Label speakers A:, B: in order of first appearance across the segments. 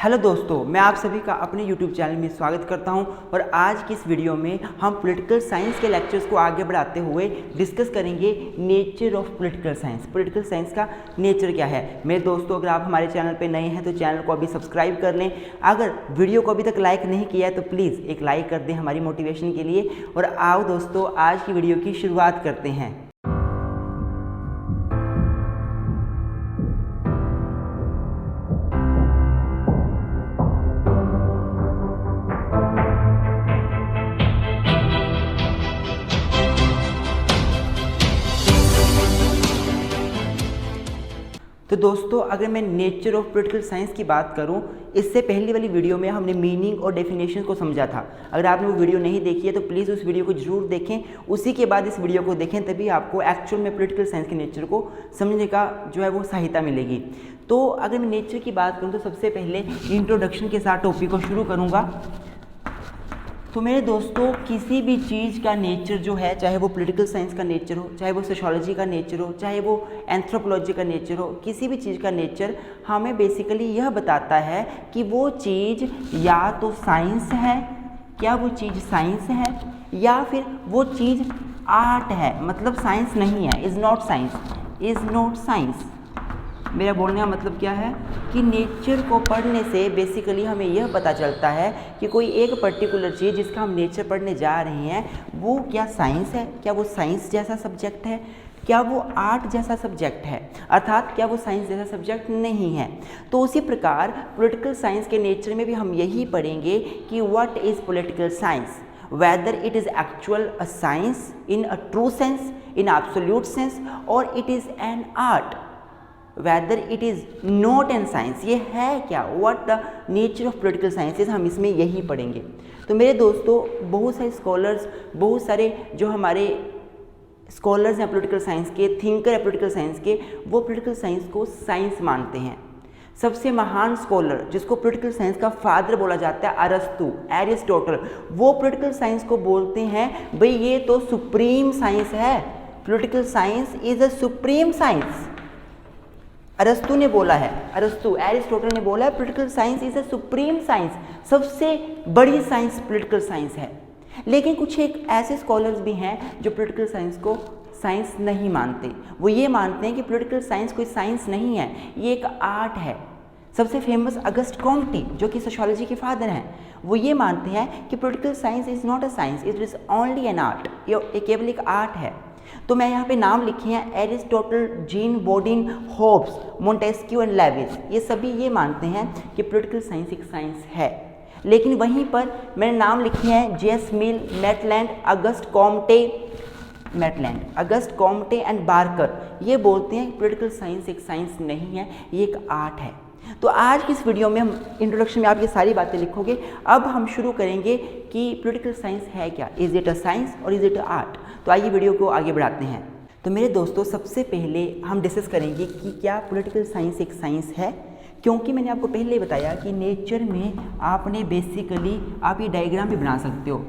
A: Hello दोस्तों, मैं आप सभी का अपने YouTube चैनल में स्वागत करता हूं और आज की इस वीडियो में हम पॉलिटिकल साइंस के लेक्चर्स को आगे बढ़ाते हुए डिस्कस करेंगे nature of political science. Political science का नेचर क्या है। मेरे दोस्तों, अगर आप हमारे चैनल पे नए हैं तो चैनल को अभी सब्सक्राइब कर लें। अगर वीडियो को अभी तक लाइक नहीं किया है तो प्लीज़ एक लाइक कर दें हमारी मोटिवेशन के लिए। और आओ दोस्तों, आज की वीडियो की शुरुआत करते हैं। तो दोस्तों, अगर मैं नेचर ऑफ पॉलिटिकल साइंस की बात करूं, इससे पहली वाली वीडियो में हमने मीनिंग और डेफिनेशन को समझा था। अगर आपने वो वीडियो नहीं देखी है तो प्लीज़ उस वीडियो को जरूर देखें, उसी के बाद इस वीडियो को देखें, तभी आपको एक्चुअल में पॉलिटिकल साइंस के नेचर को समझने का जो है वो सहायता मिलेगी। तो अगर मैं नेचर की बात करूँ तो सबसे पहले इंट्रोडक्शन के साथ टॉपिक को शुरू करूँगा। तो मेरे दोस्तों, किसी भी चीज़ का नेचर जो है, चाहे वो पॉलिटिकल साइंस का नेचर हो, चाहे वो सोशियोलॉजी का नेचर हो, चाहे वो एंथ्रोपोलॉजी का नेचर हो, किसी भी चीज़ का नेचर हमें बेसिकली यह बताता है कि वो चीज़ या तो साइंस है, क्या वो चीज़ साइंस है, या फिर वो चीज़ आर्ट है। मतलब साइंस नहीं है, is not science, is not science. मेरा बोलने का मतलब क्या है कि नेचर को पढ़ने से बेसिकली हमें यह पता चलता है कि कोई एक पर्टिकुलर चीज़ जिसका हम नेचर पढ़ने जा रहे हैं वो क्या साइंस है, क्या वो साइंस जैसा सब्जेक्ट है, क्या वो आर्ट जैसा सब्जेक्ट है, अर्थात क्या वो साइंस जैसा सब्जेक्ट नहीं है। तो उसी प्रकार पॉलिटिकल साइंस के नेचर में भी हम यही पढ़ेंगे कि what is political science, whether it is actual a science in a true sense, in absolute sense, or it is an art, whether it is not an science। ये है क्या, what the nature of political sciences, हम इसमें यही पढ़ेंगे। तो मेरे दोस्तों, बहुत सारे स्कॉलर्स, बहुत सारे जो हमारे स्कॉलर्स हैं पॉलिटिकल साइंस के, थिंकर है पॉलिटिकल साइंस के, वो पॉलिटिकल साइंस को साइंस मानते हैं। सबसे महान स्कॉलर जिसको पॉलिटिकल साइंस का फादर बोला जाता है, अरस्तु, एरिस्टोटल, वो पॉलिटिकल साइंस को बोलते हैं भाई ये तो सुप्रीम साइंस है, political science is a supreme science. अरस्तु ने बोला है, अरस्तु एरिस्टोटल ने बोला है political science is a supreme science, सबसे बड़ी साइंस पॉलिटिकल साइंस है। लेकिन कुछ एक ऐसे स्कॉलर्स भी हैं जो पॉलिटिकल साइंस को साइंस नहीं मानते। वो ये मानते हैं कि पॉलिटिकल साइंस कोई साइंस नहीं है, ये एक आर्ट है। सबसे फेमस अगस्ट कॉम्टे, जो कि सोशियोलॉजी के फादर हैं, वो ये मानते हैं कि political science is not a science, it is only an art, ये केवल एक आर्ट है। तो मैं यहाँ पे नाम लिखे हैं, Aristotle, Jean Bodin, Hobbes, Montesquieu and Lewis, ये सभी ये मानते हैं कि पॉलिटिकल साइंस एक साइंस है। लेकिन वहीं पर मैंने नाम लिखे हैं JS mill, Maitland, August Comte, Maitland, August Comte and Barker, ये बोलते हैं कि पॉलिटिकल साइंस एक साइंस नहीं है, ये एक आर्ट है। तो आज की इस वीडियो में हम इंट्रोडक्शन में आप ये सारी बातें लिखोगे। अब हम शुरू करेंगे कि पॉलिटिकल साइंस है क्या, इज़ इट अ साइंस और इज़ इट अ आर्ट। तो आइए वीडियो को आगे बढ़ाते हैं। तो मेरे दोस्तों, सबसे पहले हम डिस्कस करेंगे कि क्या पॉलिटिकल साइंस एक साइंस है। क्योंकि मैंने आपको पहले ही बताया कि नेचर में आपने बेसिकली आप ये डायग्राम भी बना सकते हो,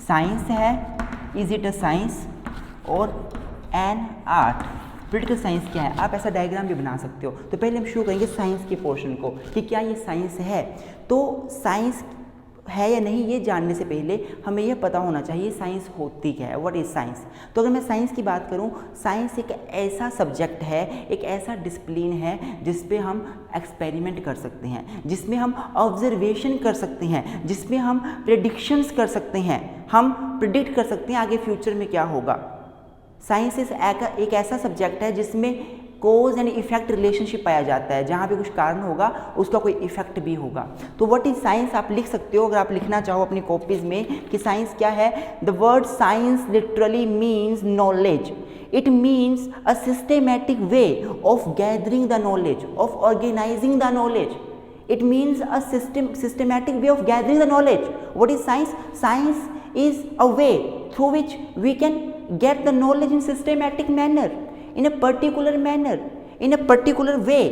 A: साइंस है, इज़ इट अ साइंस और एन आर्ट। पॉलिटिकल साइंस क्या है, आप ऐसा डायग्राम भी बना सकते हो। तो पहले हम शुरू करेंगे साइंस के पोर्शन को कि क्या ये साइंस है। तो साइंस है या नहीं ये जानने से पहले हमें यह पता होना चाहिए साइंस होती क्या है, व्हाट इज़ साइंस। तो अगर मैं साइंस की बात करूं, साइंस एक ऐसा सब्जेक्ट है, एक ऐसा डिसिप्लिन है जिस पे हम एक्सपेरिमेंट कर सकते हैं, जिसमें हम ऑब्जर्वेशन कर सकते हैं, जिसमें हम प्रेडिक्शंस कर सकते हैं, हम प्रिडिक्ट कर सकते हैं आगे फ्यूचर में क्या होगा। साइंस एक ऐसा सब्जेक्ट है जिसमें कोज एंड इफेक्ट रिलेशनशिप पाया जाता है, जहाँ पे कुछ कारण होगा उसका कोई इफेक्ट भी होगा। तो व्हाट इज साइंस आप लिख सकते हो, अगर आप लिखना चाहो अपनी कॉपीज में कि साइंस क्या है। The word science literally means knowledge, it means a systematic way of gathering the knowledge, of organizing the knowledge. It means a systematic way of gathering the knowledge. What is science? Science is a way through which we can get the knowledge in systematic manner, in a particular manner, in a particular way.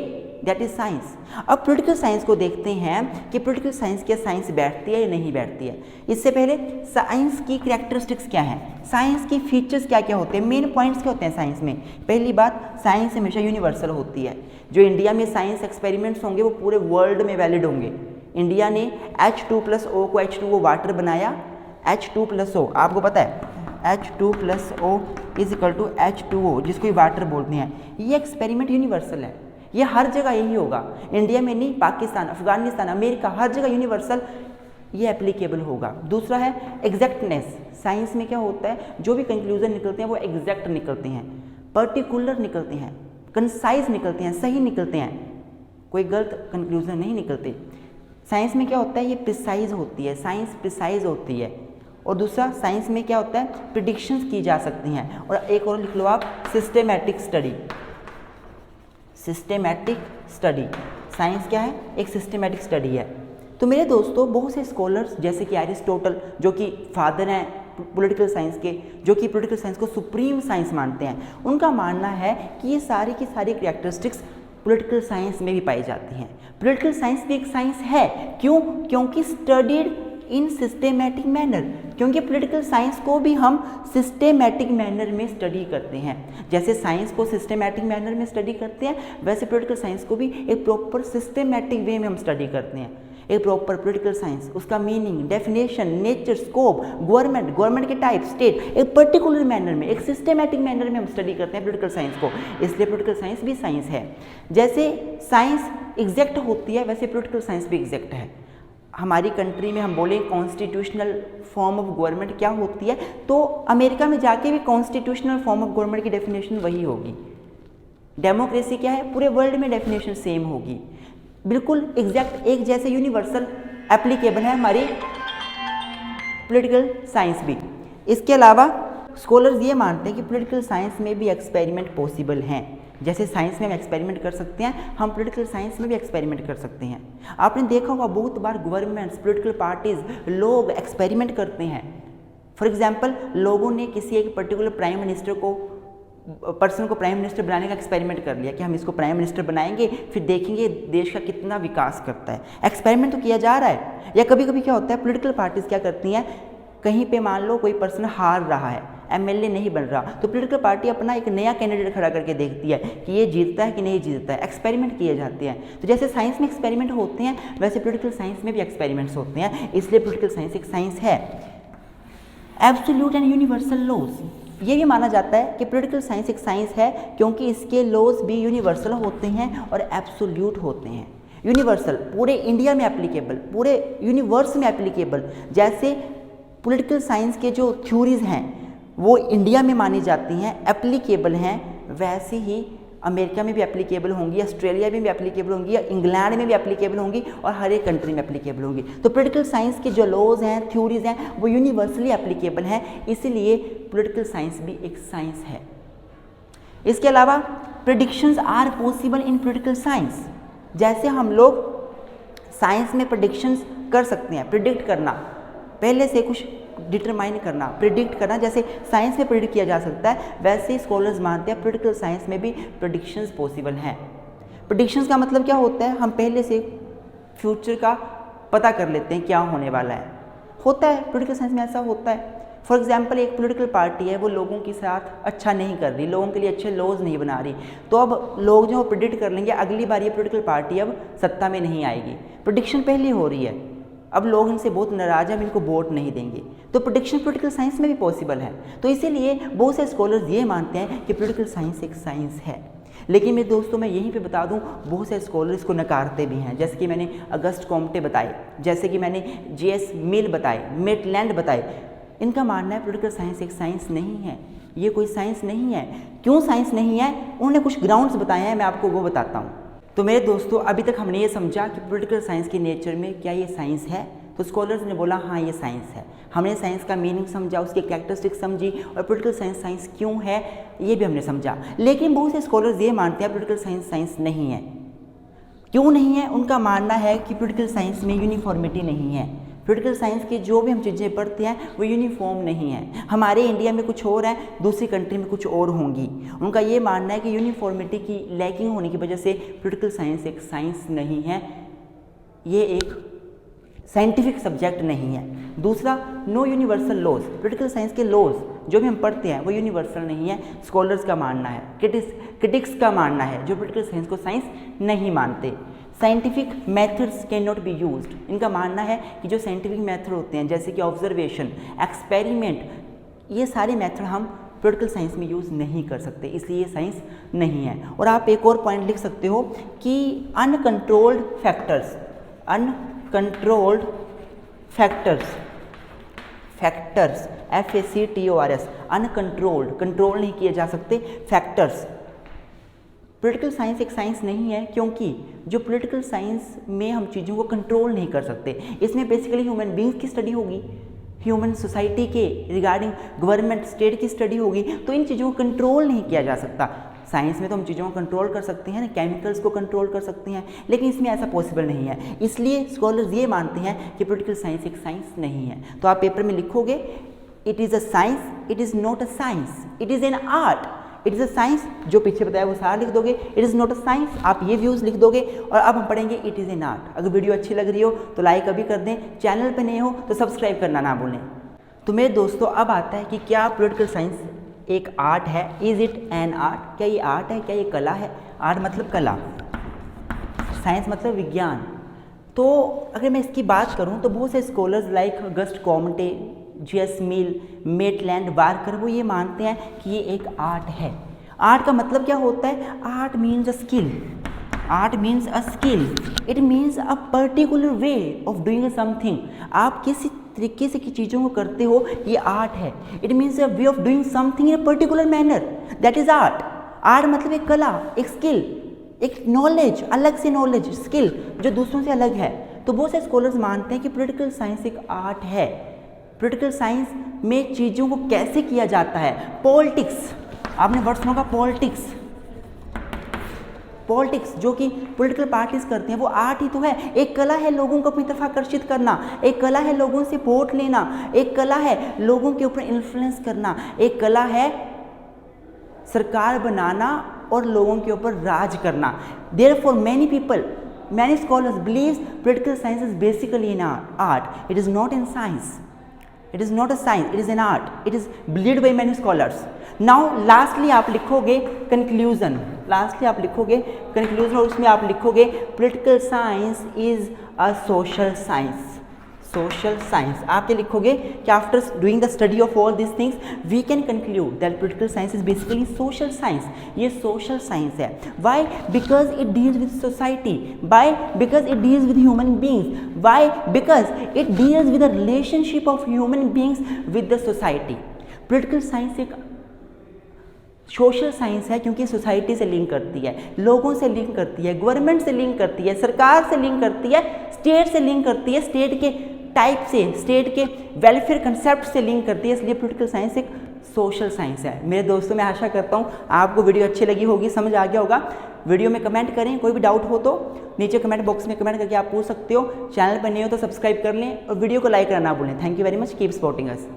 A: That is science. अब political science को देखते हैं कि political science क्या science बैठती है या नहीं बैठती है। इससे पहले साइंस की कैरेक्टरिस्टिक्स क्या है, साइंस की फीचर्स क्या क्या होते हैं, मेन पॉइंट्स क्या होते हैं साइंस में। पहली बात, साइंस हमेशा यूनिवर्सल होती है। जो इंडिया में साइंस एक्सपेरिमेंट्स होंगे वो पूरे वर्ल्ड में वैलिड होंगे। इंडिया ने H2+O को H2O वाटर बनाया, H2+O आपको पता है H2+O is equal to H2O जिसको ये वाटर बोलते हैं। ये एक्सपेरिमेंट यूनिवर्सल है, ये हर जगह यही होगा, इंडिया में नहीं, पाकिस्तान, अफगानिस्तान, अमेरिका, हर जगह यूनिवर्सल ये एप्लीकेबल होगा। दूसरा है एग्जैक्टनेस। साइंस में क्या होता है, जो भी कंक्लूजन निकलते हैं वो एग्जैक्ट निकलते हैं, पर्टिकुलर निकलते हैं, कंसाइज निकलते हैं, सही निकलते हैं, कोई गलत कंक्लूजन नहीं निकलते। साइंस में क्या होता है, ये प्रिसाइज होती है, साइंस प्रिसाइज होती है। और दूसरा, साइंस में क्या होता है, प्रिडिक्शंस की जा सकती हैं। और एक और लिख लो आप, systematic study. Systematic study, science क्या है, एक सिस्टेमैटिक स्टडी है। तो मेरे दोस्तों, बहुत से स्कॉलर्स जैसे कि एरिस्टोटल, जो कि फादर हैं पॉलिटिकल साइंस के, जो कि पॉलिटिकल साइंस को सुप्रीम साइंस मानते हैं, उनका मानना है कि ये सारी की सारी कैरेक्टरिस्टिक्स पॉलिटिकल साइंस में भी पाई जाती हैं। पॉलिटिकल साइंस भी एक साइंस है, क्यों, क्योंकि स्टडीड इन सिस्टेमैटिक मैनर, क्योंकि पॉलिटिकल साइंस को भी हम सिस्टेमैटिक मैनर में स्टडी करते हैं। जैसे साइंस को सिस्टेमैटिक मैनर में स्टडी करते हैं, वैसे पॉलिटिकल साइंस को भी एक प्रॉपर सिस्टेमैटिक वे में हम स्टडी करते हैं। एक प्रॉपर पॉलिटिकल साइंस, उसका meaning, definition, nature, scope, government के टाइप, स्टेट, एक पर्टिकुलर मैनर में, एक सिस्टेमैटिक मैनर में हम स्टडी करते हैं पॉलिटिकल साइंस को। इसलिए पॉलिटिकल साइंस भी साइंस है। जैसे साइंस एग्जैक्ट होती है, वैसे पॉलिटिकल साइंस भी एग्जैक्ट है। हमारी कंट्री में हम बोलें कॉन्स्टिट्यूशनल फॉर्म ऑफ गवर्नमेंट क्या होती है, तो अमेरिका में जाके भी कॉन्स्टिट्यूशनल फॉर्म ऑफ गवर्नमेंट की डेफिनेशन वही होगी। डेमोक्रेसी क्या है, पूरे वर्ल्ड में डेफिनेशन सेम होगी, बिल्कुल एग्जैक्ट एक जैसे यूनिवर्सल एप्लीकेबल है हमारी पॉलिटिकल साइंस भी। इसके अलावा स्कॉलर्स ये मानते हैं कि पॉलिटिकल साइंस में भी एक्सपेरिमेंट पॉसिबल हैं। जैसे साइंस में हम एक्सपेरिमेंट कर सकते हैं, हम पॉलिटिकल साइंस में भी एक्सपेरिमेंट कर सकते हैं। आपने देखा होगा बहुत बार गवर्नमेंट्स, पॉलिटिकल पार्टीज, लोग एक्सपेरिमेंट करते हैं। फॉर एग्जांपल, लोगों ने किसी एक पर्टिकुलर प्राइम मिनिस्टर को पर्सन को प्राइम मिनिस्टर बनाने का एक्सपेरिमेंट कर लिया कि हम इसको प्राइम मिनिस्टर बनाएंगे, फिर देखेंगे देश का कितना विकास करता है। एक्सपेरिमेंट तो किया जा रहा है। या कभी कभी क्या होता है, पॉलिटिकल पार्टीज क्या करती हैं, कहीं पे मान लो कोई पर्सन हार रहा है, एमएलए नहीं बन रहा, तो पॉलिटिकल पार्टी अपना एक नया कैंडिडेट खड़ा करके देखती है कि ये जीतता है कि नहीं जीतता है। एक्सपेरिमेंट किए जाते हैं। तो जैसे साइंस में एक्सपेरिमेंट होते हैं, वैसे पॉलिटिकल साइंस में भी एक्सपेरिमेंट्स होते हैं। इसलिए पॉलिटिकल साइंस एक साइंस है। एब्सोल्यूट एंड यूनिवर्सल लॉज, ये भी माना जाता है कि पॉलिटिकल साइंस एक साइंस है क्योंकि इसके लॉज भी यूनिवर्सल होते हैं और एब्सोल्यूट होते हैं। यूनिवर्सल, पूरे इंडिया में एप्लीकेबल, पूरे यूनिवर्स में एप्लीकेबल। जैसे पॉलिटिकल साइंस के जो थ्योरीज हैं वो इंडिया में मानी जाती हैं, एप्लीकेबल हैं, वैसे ही अमेरिका में भी एप्लीकेबल होंगी, ऑस्ट्रेलिया में भी एप्लीकेबल होंगी, या इंग्लैंड में भी एप्लीकेबल होंगी, और हर एक कंट्री में एप्लीकेबल होंगी। तो पॉलिटिकल साइंस के जो लॉज हैं, थ्योरीज हैं, वो यूनिवर्सली एप्लीकेबल हैं। इसीलिए पॉलिटिकल साइंस भी एक साइंस है। इसके अलावा predictions are possible in political science. जैसे हम लोग साइंस में प्रेडिक्शंस कर सकते हैं, प्रिडिक्ट करना, पहले से कुछ डिटरमाइन करना, प्रिडिक्ट करना, जैसे साइंस में प्रिडिक्ट किया जा सकता है, वैसे ही स्कॉलर्स मानते हैं पॉलिटिकल साइंस में भी प्रेडिक्शंस पॉसिबल हैं। प्रेडिक्शंस का मतलब क्या होता है, हम पहले से फ्यूचर का पता कर लेते हैं क्या होने वाला है। होता है पॉलिटिकल साइंस में, ऐसा होता है। फॉर एग्जाम्पल, एक पॉलिटिकल पार्टी है, वो लोगों के साथ अच्छा नहीं कर रही, लोगों के लिए अच्छे लॉज नहीं बना रही, तो अब लोग जो प्रिडिक्ट कर लेंगे अगली बार ये पॉलिटिकल पार्टी अब सत्ता में नहीं आएगी। प्रेडिक्शन पहले हो रही है, अब लोग इनसे बहुत नाराज हैं, हम इनको वोट नहीं देंगे। तो प्रेडिक्शन पॉलिटिकल साइंस में भी पॉसिबल है। तो इसीलिए बहुत से स्कॉलर्स ये मानते हैं कि पॉलिटिकल साइंस एक साइंस है। लेकिन मेरे दोस्तों, मैं यहीं पे बता दूं, बहुत से स्कॉलर इसको नकारते भी हैं। जैसे कि मैंने अगस्ट कॉम्टे बताए, जैसे कि मैंने जेएस मिल बताए, मेटलैंड बताए। इनका मानना है पॉलिटिकल साइंस एक साइंस नहीं है, ये कोई साइंस नहीं है। क्यों साइंस नहीं है, उन्होंने कुछ ग्राउंड्स बताए हैं, मैं आपको वो बताता हूँ। तो मेरे दोस्तों, अभी तक हमने ये समझा कि पॉलिटिकल साइंस की नेचर में क्या ये साइंस है। तो स्कॉलर्स ने बोला हाँ ये साइंस है। हमने साइंस का मीनिंग समझा, उसकी कैरेक्टरिस्टिक्स समझी, और पॉलिटिकल साइंस साइंस क्यों है ये भी हमने समझा। लेकिन बहुत से स्कॉलर्स ये मानते हैं पॉलिटिकल साइंस साइंस नहीं है। क्यों नहीं है? उनका मानना है कि पॉलिटिकल साइंस में यूनिफॉर्मिटी नहीं है। पॉलिटिकल साइंस की जो भी हम चीज़ें पढ़ते हैं वो यूनिफॉर्म नहीं है। हमारे इंडिया में कुछ और है, दूसरी कंट्री में कुछ और होंगी। उनका ये मानना है कि यूनिफॉर्मिटी की लैकिंग होने की वजह से पॉलिटिकल साइंस एक साइंस नहीं है, ये एक साइंटिफिक सब्जेक्ट नहीं है। दूसरा, no universal laws, political science के लॉज जो भी हम पढ़ते हैं वो यूनिवर्सल नहीं है, स्कॉलर्स का मानना है, क्रिटिक्स का मानना है जो पॉलिटिकल साइंस को साइंस नहीं मानते। Scientific methods can not be used, इनका मानना है कि जो साइंटिफिक मेथड होते हैं जैसे कि ऑब्जर्वेशन, एक्सपेरिमेंट, ये सारे मेथड हम पॉलिटिकल साइंस में यूज़ नहीं कर सकते, इसलिए ये साइंस नहीं है। और आप एक और पॉइंट लिख सकते हो कि uncontrolled factors, uncontrolled factors FACTORS, uncontrolled, control नहीं किए जा सकते फैक्टर्स। पॉलिटिकल साइंस एक साइंस नहीं है क्योंकि जो पॉलिटिकल साइंस में हम चीज़ों को कंट्रोल नहीं कर सकते। इसमें बेसिकली ह्यूमन बींग्स की स्टडी होगी, ह्यूमन सोसाइटी के रिगार्डिंग गवर्नमेंट स्टेट की स्टडी होगी, तो इन चीज़ों को कंट्रोल नहीं किया जा सकता। साइंस में तो हम चीज़ों को कंट्रोल कर सकते हैं ना, केमिकल्स को कंट्रोल कर सकते हैं, लेकिन इसमें ऐसा पॉसिबल नहीं है। इसलिए स्कॉलर्स ये मानते हैं कि पॉलिटिकल साइंस एक साइंस नहीं है। तो आप पेपर में लिखोगे it is a science, it is not a science, it is an art, it is a science, जो पीछे बताया वो सारा लिख दोगे, it is not a science, आप ये व्यूज़ लिख दोगे। और अब हम पढ़ेंगे इट इज़ एन आर्ट। अगर वीडियो अच्छी लग रही हो तो लाइक अभी कर दें, चैनल पे नए हो तो सब्सक्राइब करना ना भूलें। तो मेरे दोस्तों अब आता है कि क्या पॉलिटिकल साइंस एक आर्ट है, इज़ इट एन आर्ट, क्या ये आर्ट है, क्या ये कला है? आर्ट मतलब कला, साइंस मतलब विज्ञान। तो अगर मैं इसकी बात करूं तो बहुत से scholars like August Comte, J.S. मिल, मेटलैंड, वार्कर, वो ये मानते हैं कि ये एक आर्ट है। आर्ट का मतलब क्या होता है? Art means a skill, art means a skill, it means a particular way of doing something. आप किसी तरीके से की चीज़ों को करते हो, ये आर्ट है। It means a way of doing something in a particular manner, that is art. Art मतलब एक कला, एक स्किल, एक नॉलेज, अलग से नॉलेज, स्किल जो दूसरों से अलग है। तो बहुत से स्कॉलर्स मानते हैं कि पॉलिटिकल साइंस एक आर्ट है। पॉलिटिकल साइंस में चीज़ों को कैसे किया जाता है, पॉलिटिक्स, आपने वर्ड सुना होगा पॉलिटिक्स, पॉलिटिक्स जो कि पॉलिटिकल पार्टीज करते हैं, वो आर्ट ही तो है। एक कला है लोगों को अपनी तरफ आकर्षित करना, एक कला है लोगों से वोट लेना, एक कला है लोगों के ऊपर इन्फ्लुएंस करना, एक कला है सरकार बनाना और लोगों के ऊपर राज करना। Therefore many people, many scholars believes political science is basically an art. It is not in science. It is not a science. It is an art. It is believed by many scholars. Now lastly आप लिखोगे conclusion. Lastly आप लिखोगे conclusion और उसमें आप लिखोगे political science is a social science. Social science. आप ये लिखोगे कि after doing the study of all these things, we can conclude that political science is basically social science. ये social science है. Why? Because it deals with society. Why? Because it deals with human beings. Why? Because it deals with the relationship of human beings with the society. Political science एक social science है क्योंकि society से link करती है, लोगों से link करती है, गवर्नमेंट से लिंक करती है, सरकार से लिंक करती है, स्टेट से लिंक करती है, स्टेट के टाइप से, स्टेट के वेलफेयर कंसेप्ट से लिंक करती है। इसलिए पॉलिटिकल साइंस एक सोशल साइंस है। मेरे दोस्तों, मैं आशा करता हूँ आपको वीडियो अच्छी लगी होगी, समझ आ गया होगा। वीडियो में कमेंट करें, कोई भी डाउट हो तो नीचे कमेंट बॉक्स में कमेंट करके आप पूछ सकते हो। चैनल पर नए हो तो सब्सक्राइब कर लें और वीडियो को लाइक करना ना भूलें। Thank you very much, keep supporting us.